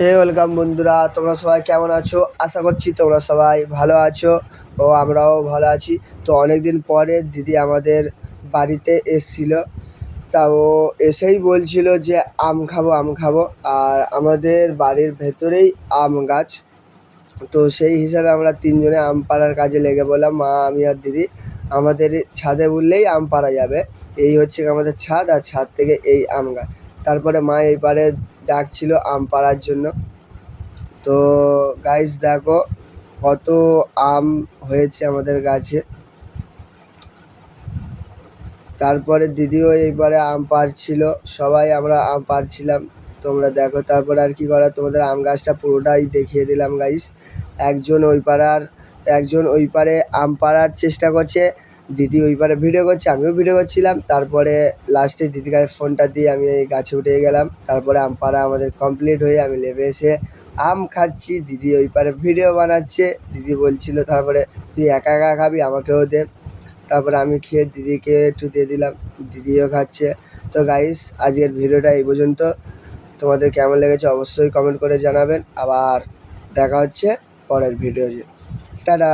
Welcome বন্ধুরা, তোমরা সবাই কেমন আছো? আশা করছি তোমরা সবাই ভালো আছো ও আমরাও ভালো আছি। তো অনেক দিন পরে দিদি আমাদের বাড়িতে এসেছিল। তা ও এসেই বলছিল যে আম খাবো আম খাবো, আর আমাদের বাড়ির ভেতরেই আম গাছ। তো সেই হিসাবে আমরা তিনজনে আম পাড়ার কাজে লেগে বললাম, মা, আমি আর দিদি। আমাদের ছাদে উঠলেই আম পাড়া যাবে, এই হচ্ছে আমাদের ছাদ, আর ছাদ থেকে এই আম গাছ। তারপরে মা এই পারে ডাকছিল আম পাড়ার জন্য। তো গাইস দেখো কত আম হয়েছে আমাদের গাছে। তারপরে দিদিও এইবারে আম পাড়ছিল, সবাই আমরা আম পাড়ছিলাম। তোমরা দেখো, তারপরে আর কি করা, তোমাদের আম গাছটা পুরোটাই দেখিয়ে দিলাম গাইস। একজন ওই পারে আম পাড়ার চেষ্টা করছে, দিদি ওই পারে ভিডিও করছে, আমিও ভিডিও করছিলাম। তারপরে লাস্টে দিদির কাছে ফোনটা দিয়ে আমি এই গাছে উঠে গেলাম। তারপরে আম পাড়া আমাদের কমপ্লিট হয়ে আমি নেমে এসে আম খাচ্ছি, দিদি ওই পারে ভিডিও বানাচ্ছে। দিদি বলছিল তারপরে, তুই একা একা খাবি, আমাকেও দে। তারপরে আমি খেয়ে দিদিকে একটু দিয়ে দিলাম, দিদিও খাচ্ছে। তো গাইস, আজকের ভিডিওটা এই পর্যন্ত। তোমাদের কেমন লেগেছে অবশ্যই কমেন্ট করে জানাবেন। আবার দেখা হচ্ছে পরের ভিডিও। টাটা।